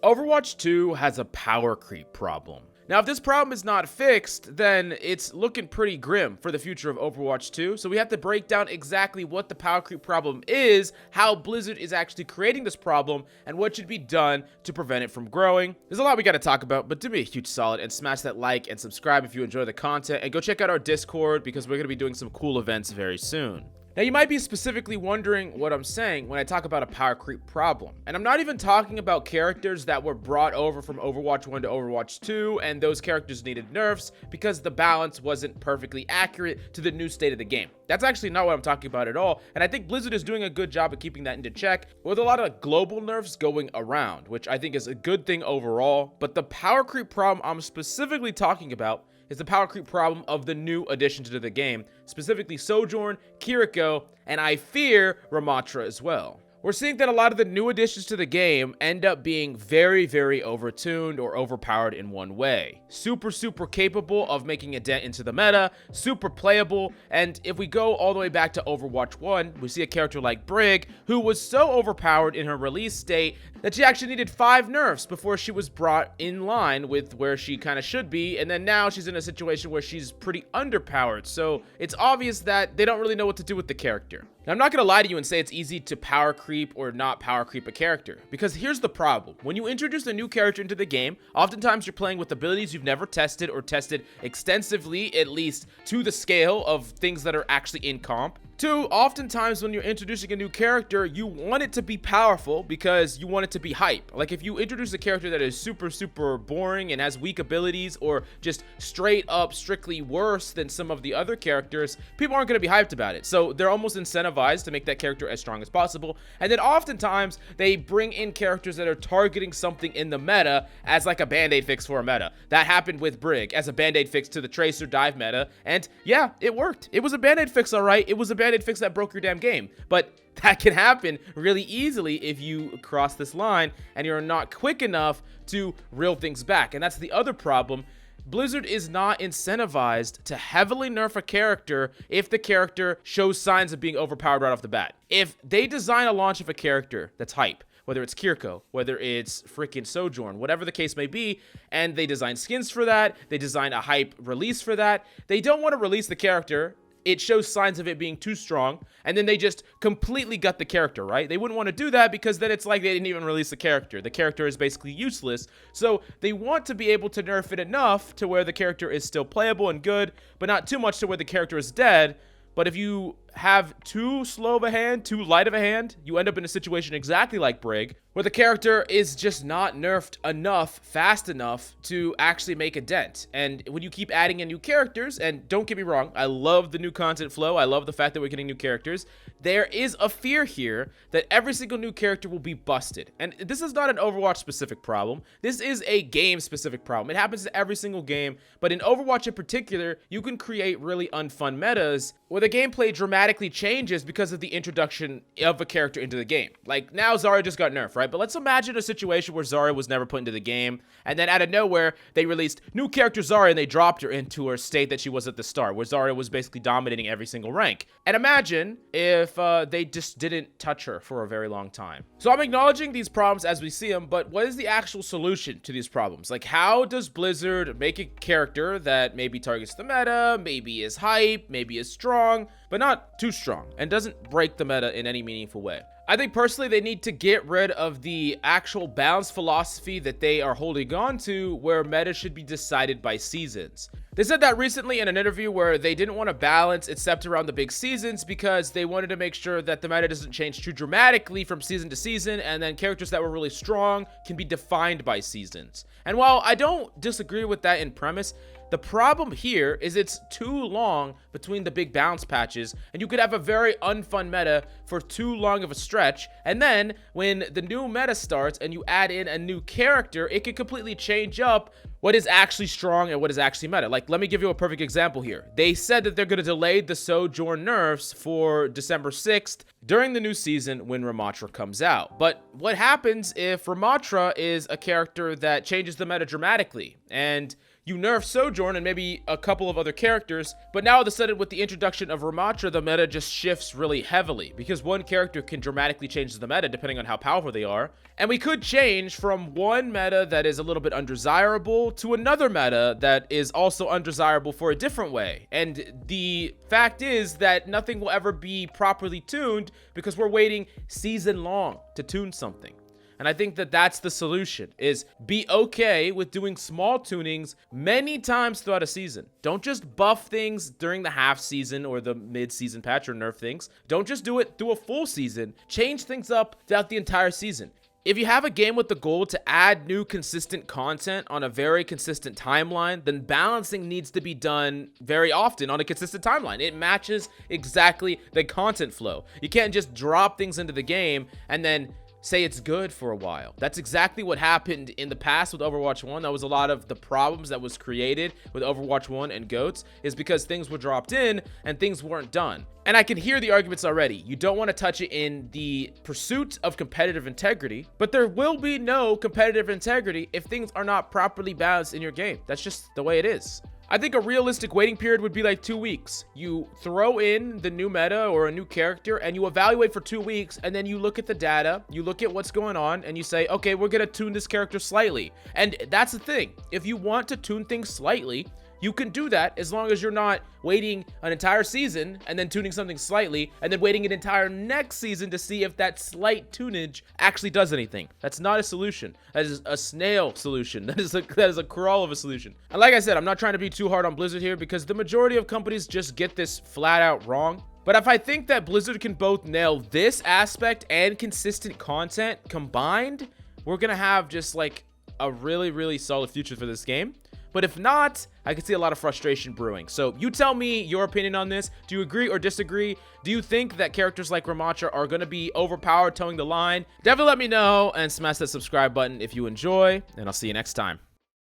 Overwatch 2 has a power creep problem. Now, if this problem is not fixed, then it's looking pretty grim for the future of Overwatch 2, so we have to break down exactly what the power creep problem is, how Blizzard is actually creating this problem, and what should be done to prevent it from growing. There's a lot we gotta talk about, but do me a huge solid and smash that like and subscribe if you enjoy the content, and go check out our Discord because we're gonna be doing some cool events very soon. Now, you might be specifically wondering what I'm saying when I talk about a power creep problem. And I'm not even talking about characters that were brought over from Overwatch 1 to Overwatch 2, and those characters needed nerfs because the balance wasn't perfectly accurate to the new state of the game. That's actually not what I'm talking about at all, and I think Blizzard is doing a good job of keeping that into check, with a lot of global nerfs going around, which I think is a good thing overall. But the power creep problem I'm specifically talking about is the power creep problem of the new additions to the game, specifically Sojourn, Kiriko, and I fear Ramatra as well. We're seeing that a lot of the new additions to the game end up being very, very overtuned or overpowered in one way. Super capable of making a dent into the meta, super playable, and if we go all the way back to Overwatch 1, we see a character like Brig, who was so overpowered in her release state that she actually needed 5 nerfs before she was brought in line with where she kind of should be, and then now she's in a situation where she's pretty underpowered, so it's obvious that they don't really know what to do with the character. Now, I'm not going to lie to you and say it's easy to power creep or not power creep a character, because here's the problem. When you introduce a new character into the game, oftentimes you're playing with abilities you've never tested or tested extensively, at least to the scale of things that are actually in comp. 2, oftentimes when you're introducing a new character, you want it to be powerful because you want it to be hype. Like if you introduce a character that is super boring and has weak abilities, or just straight up strictly worse than some of the other characters, people aren't going to be hyped about it. So they're almost incentivized to make that character as strong as possible. And then oftentimes they bring in characters that are targeting something in the meta as like a band-aid fix for a meta. That happened with Brig as a band-aid fix to the Tracer dive meta. And yeah, it worked. It was a band-aid fix, all right. It was a band-aid fix that broke your damn game. But that can happen really easily if you cross this line and you're not quick enough to reel things back. And that's the other problem. Blizzard is not incentivized to heavily nerf a character if the character shows signs of being overpowered right off the bat. If they design a launch of a character that's hype, whether it's Kiriko, whether it's freaking Sojourn, whatever the case may be, and they design skins for that, they design a hype release for that, they don't want to release the character. It shows signs of it being too strong, and then they just completely gut the character, right? They wouldn't want to do that because then it's like they didn't even release the character. The character is basically useless, so they want to be able to nerf it enough to where the character is still playable and good, but not too much to where the character is dead. But if you have too slow of a hand, too light of a hand, you end up in a situation exactly like Brig, where the character is just not nerfed enough, fast enough to actually make a dent. And when you keep adding in new characters, and don't get me wrong, I love the new content flow, I love the fact that we're getting new characters, there is a fear here that every single new character will be busted. And this is not an Overwatch specific problem, this is a game specific problem. It happens to every single game, but in Overwatch in particular, you can create really unfun metas where the gameplay dramatically changes because of the introduction of a character into the game. Like now Zarya just got nerfed, right? But let's imagine a situation where Zarya was never put into the game, and then out of nowhere, they released new character Zarya and they dropped her into her state that she was at the start, where Zarya was basically dominating every single rank. And imagine if they just didn't touch her for a very long time. So I'm acknowledging these problems as we see them, but what is the actual solution to these problems? Like, how does Blizzard make a character that maybe targets the meta, maybe is hype, maybe is strong, but not too strong, and doesn't break the meta in any meaningful way? I think personally they need to get rid of the actual balance philosophy that they are holding on to, where meta should be decided by seasons. They said that recently in an interview where they didn't want to balance except around the big seasons because they wanted to make sure that the meta doesn't change too dramatically from season to season, and then characters that were really strong can be defined by seasons. And while I don't disagree with that in premise, the problem here is it's too long between the big bounce patches, and you could have a very unfun meta for too long of a stretch, and then when the new meta starts and you add in a new character, it could completely change up what is actually strong and what is actually meta. Like, let me give you a perfect example here. They said that they're going to delay the Sojourn nerfs for December 6th during the new season when Ramatra comes out. But what happens if Ramatra is a character that changes the meta dramatically? And You nerf Sojourn and maybe a couple of other characters, but now all of a sudden with the introduction of Ramattra, the meta just shifts really heavily because one character can dramatically change the meta depending on how powerful they are. And we could change from one meta that is a little bit undesirable to another meta that is also undesirable for a different way. And the fact is that nothing will ever be properly tuned because we're waiting season long to tune something. And I think that that's the solution, is be okay with doing small tunings many times throughout a season. Don't just buff things during the half season or the mid-season patch or nerf things. Don't just do it through a full season. Change things up throughout the entire season. If you have a game with the goal to add new consistent content on a very consistent timeline, then balancing needs to be done very often on a consistent timeline. It matches exactly the content flow. You can't just drop things into the game and then say it's good for a while. That's exactly what happened in the past with Overwatch 1. That was a lot of the problems that was created with Overwatch 1 and GOATs, is because things were dropped in and things weren't done. And I can hear the arguments already. You don't want to touch it in the pursuit of competitive integrity, but there will be no competitive integrity if things are not properly balanced in your game. That's just the way it is. I think a realistic waiting period would be like 2 weeks. You throw in the new meta or a new character and you evaluate for 2 weeks, and then you look at the data, you look at what's going on, and you say, okay, we're gonna tune this character slightly. And that's the thing. If you want to tune things slightly, you can do that as long as you're not waiting an entire season and then tuning something slightly and then waiting an entire next season to see if that slight tunage actually does anything. That's not a solution. That is a snail solution. That is a crawl of a solution. And like I said, I'm not trying to be too hard on Blizzard here because the majority of companies just get this flat out wrong. But if I think that Blizzard can both nail this aspect and consistent content combined, we're gonna have just like a really, really solid future for this game. But if not, I could see a lot of frustration brewing. So you tell me your opinion on this. Do you agree or disagree? Do you think that characters like Ramattra are going to be overpowered towing the line? Definitely let me know and smash that subscribe button if you enjoy, and I'll see you next time.